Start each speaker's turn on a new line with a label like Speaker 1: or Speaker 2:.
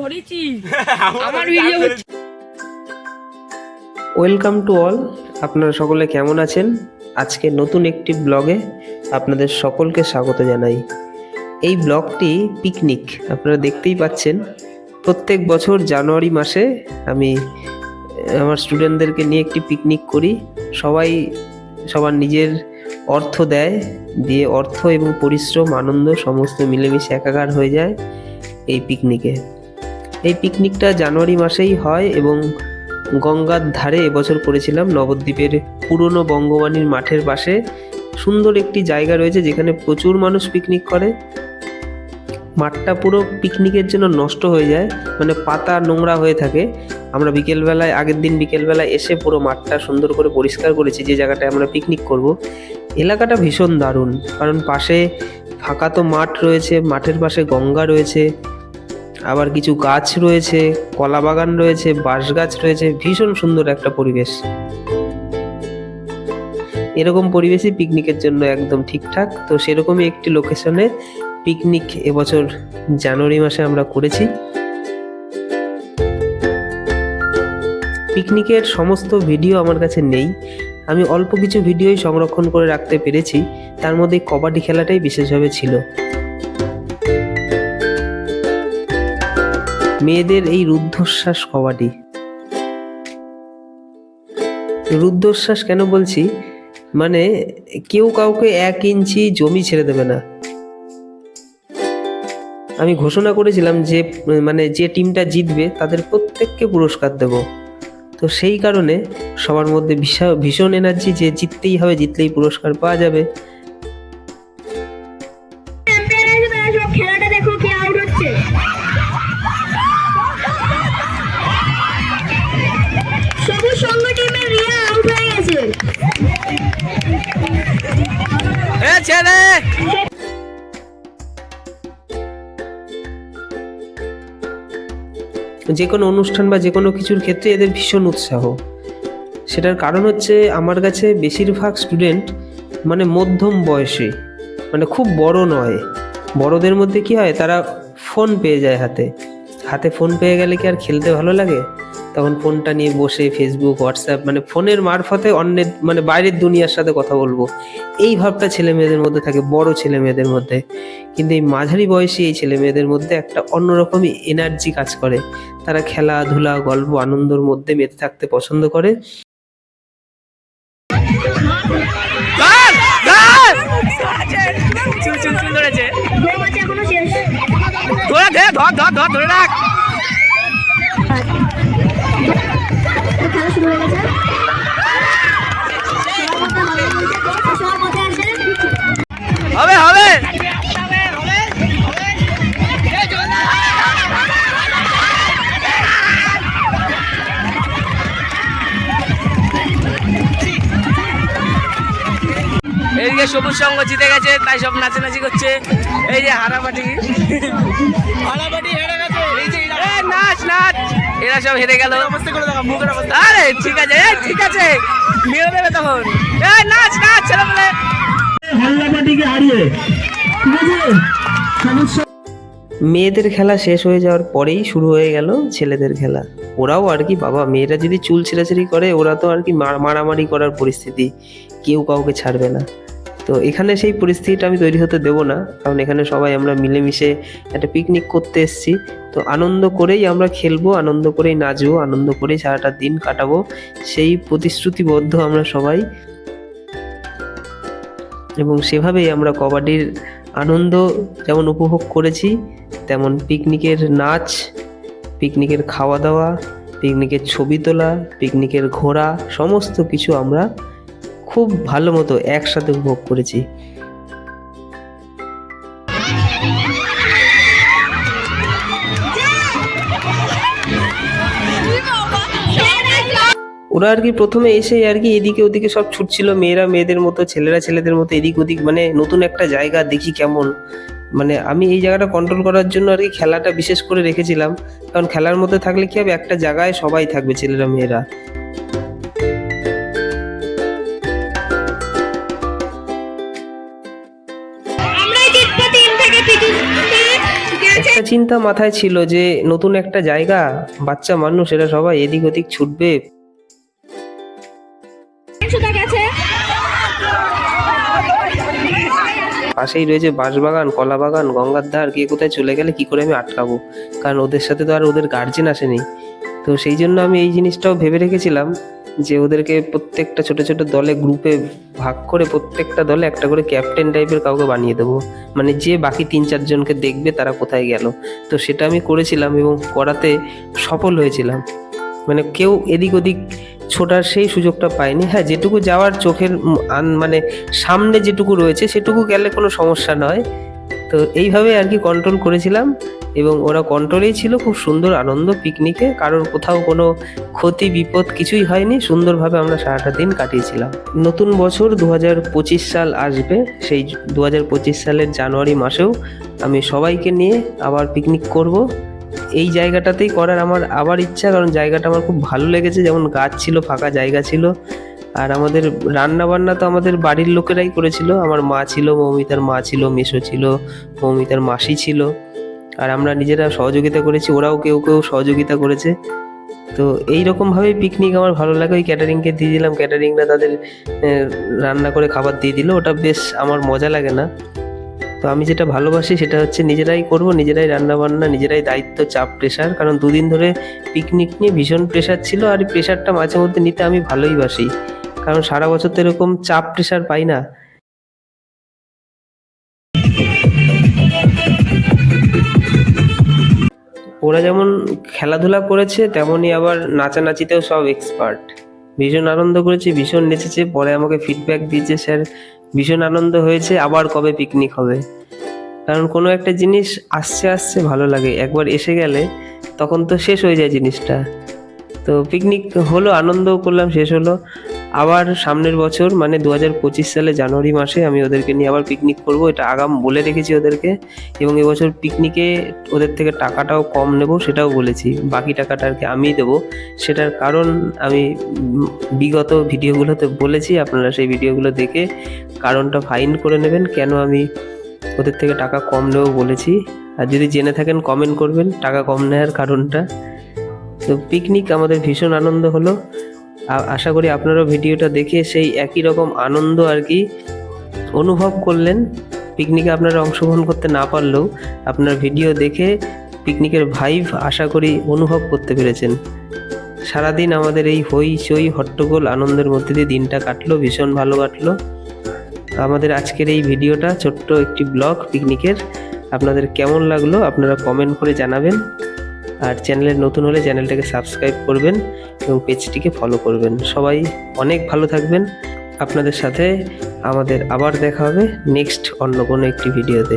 Speaker 1: ধরেছি আমার ভিডিও হচ্ছে।
Speaker 2: ওয়েলকাম টু অল, আপনারা সকলে কেমন আছেন? আজকে নতুন একটি ব্লগে আপনাদের সকলকে স্বাগত জানাই। এই ব্লগটি পিকনিক, আপনারা দেখতেই পাচ্ছেন। প্রত্যেক বছর জানুয়ারি মাসে আমি আমার স্টুডেন্টদেরকে নিয়ে একটি পিকনিক করি। সবাই সবার নিজের অর্থ দেয়, দিয়ে অর্থ এবং পরিশ্রম আনন্দ সমস্ত মিলেমিশে একাকার হয়ে যায় এই পিকনিকে। এই পিকনিকটা জানুয়ারি মাসেই হয় এবং গঙ্গার ধারে এবছর করেছিলাম। নবদ্বীপের পুরনো বঙ্গবাণীর মাঠের পাশে সুন্দর একটি জায়গা রয়েছে যেখানে প্রচুর মানুষ পিকনিক করে। মাঠটা পুরো পিকনিকের জন্য নষ্ট হয়ে যায়, মানে পাতা নোংরা হয়ে থাকে। আমরা বিকেলবেলায়, আগের দিন বিকেলবেলায় এসে পুরো মাঠটা সুন্দর করে পরিষ্কার করেছি, যে জায়গাটায় আমরা পিকনিক করব। এলাকাটা ভীষণ দারুণ, কারণ পাশে ফাঁকা তো মাঠ রয়েছে, মাঠের পাশে গঙ্গা রয়েছে, আবার কিছু গাছ রয়েছে, কলা বাগান রয়েছে, বাঁশ গাছ রয়েছে। ভীষণ সুন্দর একটা পরিবেশ। এরকম পরিবেশই পিকনিকের জন্য একদম ঠিকঠাক। তো সেরকমই একটি লোকেশনে পিকনিক এবছর জানুয়ারি মাসে আমরা করেছি। পিকনিকের সমস্ত ভিডিও আমার কাছে নেই, আমি অল্প কিছু ভিডিওই সংরক্ষণ করে রাখতে পেরেছি। তার মধ্যে কবাডি খেলাটাই বিশেষভাবে ছিল। মেয়েদের এই রুদ্ধশ্বাস কবাডি। রুদ্ধশ্বাস কেন বলছি, মানে কেউ কাউকে 1 ইঞ্চি জমি ছেড়ে দেবে না। আমি ঘোষণা করেছিলাম যে যে টিমটা জিতবে তাদের প্রত্যেককে পুরস্কার দেব। তো সেই কারণে সবার মধ্যে ভীষণ এনার্জি যে জিততেই হবে, জিতলেই পুরস্কার পাওয়া যাবে।
Speaker 3: খেলাটা দেখো কে আউট হচ্ছে। সবুজ সঙ্গ টিমের রিয়া আউট হয়ে গেছে।
Speaker 2: যে কোনো অনুষ্ঠান বা যে কোনো কিছুর ক্ষেত্রে এদের ভীষণ উৎসাহ। সেটার কারণ হচ্ছে আমার কাছে বেশিরভাগ স্টুডেন্ট মধ্যম বয়সী, খুব বড় নয়। বড়দের মধ্যে কি হয়, তারা ফোন পেয়ে যায় হাতে। হাতে ফোন পেয়ে গেলে কি আর খেলতে ভালো লাগে? তখন ফোনটা নিয়ে বসে ফেসবুক, হোয়াটসঅ্যাপ, ফোনের মারফতে অন্যের বাইরের দুনিয়ার সাথে কথা বলবো, এই ভাবটা ছেলে মেয়েদের মধ্যে থাকে, বড় ছেলে মেয়েদের মধ্যে। কিন্তু এই মাঝারি বয়সী এই ছেলে মেয়েদের মধ্যে একটা অন্যরকমই এনার্জি কাজ করে। তারা খেলাধুলা, গল্প, আনন্দের মধ্যে মেতে থাকতে পছন্দ করে।
Speaker 1: ধরে রাখ।
Speaker 3: খেলা শুরু হয়ে গেছে।
Speaker 1: হবে হবে। এইদিকে সবুজ সঙ্গ জিতে গেছে, তাই সব নাচানাচি করছে। এই যে হারাবাটি হেরে গেছে। নাচ নাচ, এরা সব হেরে গেল। আরে ঠিক আছে, ঠিক আছে, মেরে দেবে তখন। নাচ নাচ ছেলে বলে
Speaker 2: মেয়েদের খেলা শেষ হয়ে যাওয়ার পরেই শুরু হয়ে গেল ছেলেদের খেলা। ওরাও আর কি, বাবা, মেয়েরা যদি চুল ছেঁড়াছেড়ি করে, ওরা তো আর কি মারামারি করার পরিস্থিতি, কেউ কাউকে ছাড়বে না। তো এখানে সেই পরিস্থিতিটা আমি তৈরি হতে দেবো না, কারণ এখানে সবাই আমরা মিলেমিশে একটা পিকনিক করতে এসেছি। তো আনন্দ করেই আমরা খেলবো, আনন্দ করেই নাচবো, আনন্দ করেই সারাটা দিন কাটাবো, সেই প্রতিশ্রুতিবদ্ধ আমরা সবাই। এবং সেভাবেই আমরা কবাডির আনন্দ যেমন উপভোগ করেছি, তেমন পিকনিকের নাচ, পিকনিকের খাওয়া দাওয়া, পিকনিকের ছবি তোলা, পিকনিকের ঘোরা, সমস্ত কিছু আমরা খুব ভালো মতো একসাথে উপভোগ করেছি। ওরা আর কি প্রথমে এসে আর কি এদিকে ওদিকে সব ছুটছিল, মেয়েরা মেয়েদের মতো, ছেলেরা ছেলেদের মতো, এদিক ওদিক, নতুন একটা জায়গা দেখি কেমন। আমি এই জায়গাটা কন্ট্রোল করার জন্য আর কি খেলাটা বিশেষ করে রেখেছিলাম, কারণ খেলার মধ্যে থাকলে কি হবে, একটা জায়গায় সবাই থাকবে, ছেলেরা মেয়েরা। চিন্তা মাথায় ছিল যে নতুন একটা জায়গা, বাচ্চা মানুষ, এরা সবাই এদিক ওদিক ছুটবে। পাশেই রয়েছে বাঁশবাগান, কলা বাগান, গঙ্গার ধার, কে কোথায় চলে গেলে কি করে আমি আটকাবো, কারণ ওদের সাথে তো আর ওদের গার্জেন আসেনি। তো সেই জন্য আমি এই জিনিসটাও ভেবে রেখেছিলাম যে ওদেরকে প্রত্যেকটা ছোট ছোট দলে গ্রুপে ভাগ করে প্রত্যেকটা দলে একটা করে ক্যাপ্টেন টাইপের কাউকে বানিয়ে দেবো, মানে যে বাকি 3-4 জনকে দেখবে তারা কোথায় গেল। তো সেটা আমি করেছিলাম এবং করাতে সফল হয়েছিলাম। মানে কেউ এদিক ওদিক ছোটার সেই সুযোগটা পায়নি। হ্যাঁ, যেটুকু যাওয়ার চোখের মানে সামনে যেটুকু রয়েছে সেটুকু গেলে কোনো সমস্যা নয়। তো এইভাবে আর কি কন্ট্রোল করেছিলাম এবং ওরা কন্ট্রোলেই ছিল। খুব সুন্দর আনন্দ পিকনিকে, কারোর কোথাও কোনো ক্ষতি বিপদ কিছুই হয়নি। সুন্দরভাবে আমরা সারাটা দিন কাটিয়েছিলাম। নতুন বছর 2025 সাল আসবে, সেই 2025 সালের জানুয়ারি মাসেও আমি সবাইকে নিয়ে আবার পিকনিক করব। এই জায়গাটাতেই করার আমার আবার ইচ্ছা, কারণ জায়গাটা আমার খুব ভালো লেগেছে। যেমন গাছ ছিল, ফাঁকা জায়গা ছিল, আর আমাদের রান্না বান্না তো আমাদের বাড়ির লোকেরাই করেছিল। আমার মা ছিল, মৌমিতার মা ছিল, মেসো ছিল, মৌমিতার মাসি ছিল, আর আমরা নিজেরা সহযোগিতা করেছি, ওরাও কেউ কেউ সহযোগিতা করেছে। তো এইরকমভাবেই পিকনিক আমার ভালো লাগে। ওই ক্যাটারিংকে দিয়ে দিলাম, ক্যাটারিংরা তাদের রান্না করে খাবার দিয়ে দিল, ওটা বেশ আমার মজা লাগে না। তো আমি যেটা ভালোবাসি সেটা হচ্ছে নিজেরাই করব, নিজেরাই রান্না বান্না, নিজেরাই দায়িত্ব, চাপ, প্রেশার। কারণ 2 দিন ধরে পিকনিক নিয়ে ভীষণ প্রেশার ছিল, আর এই প্রেশারটা মাঝে মধ্যে নিতে আমি ভালোই বাসি, কারণ সারা বছর তো এরকম চাপ প্রেশার পাই না। ওরা যেমন খেলাধুলা করেছে তেমনই আবার নাচানাচিতেও সব এক্সপার্ট। ভীষণ আনন্দ করেছে, ভীষণ নেচেছে। পরে আমাকে ফিডব্যাক দিয়েছে, স্যার ভীষণ আনন্দ হয়েছে, আবার কবে পিকনিক হবে। কারণ কোনো একটা জিনিস আসছে আসছে ভালো লাগে, একবার এসে গেলে তখন তো শেষ হয়ে যায় জিনিসটা। তো পিকনিক হলো, আনন্দও করলাম, শেষ হলো। আবার সামনের বছর মানে 2025 সালে জানুয়ারি মাসে আমি ওদেরকে নিয়ে আবার পিকনিক করব, এটা আগাম বলে রেখেছি ওদেরকে। এবং এবছর পিকনিকে ওদের থেকে টাকাটাও কম নেব, সেটাও বলেছি। বাকি টাকাটা আর কি আমিই দেবো। সেটার কারণ আমি বিগত ভিডিওগুলোতে বলেছি, আপনারা সেই ভিডিওগুলো দেখে কারণটা ফাইন্ড করে নেবেন কেন আমি ওদের থেকে টাকা কম নেব বলেছি। আর যদি জেনে থাকেন কমেন্ট করবেন টাকা কম নেওয়ার কারণটা। তো পিকনিক আমাদের ভীষণ আনন্দ হলো। আশা করি আপনারা ভিডিওটা দেখে সেই একই রকম আনন্দ আর কি অনুভব করলেন। পিকনিকে আপনারা অংশগ্রহণ করতে না পারলেও আপনার ভিডিও দেখে পিকনিকের ভাইব আশা করি অনুভব করতে পেরেছেন। সারাদিন আমাদের এই হইচই হট্টগোল আনন্দের মধ্যে দিয়ে দিনটা কাটলো, ভীষণ ভালো কাটলো। আমাদের আজকের এই ভিডিওটা ছোট্ট একটি ব্লগ পিকনিকের আপনাদের কেমন লাগলো আপনারা কমেন্ট করে জানাবেন। আর চ্যানেলে নতুন হলে চ্যানেলটাকে সাবস্ক্রাইব করবেন এবং পেজটিকে ফলো করবেন। সবাই অনেক ভালো থাকবেন। আপনাদের সাথে আমাদের আবার দেখা হবে নেক্সট অন্য কোনো একটি ভিডিওতে।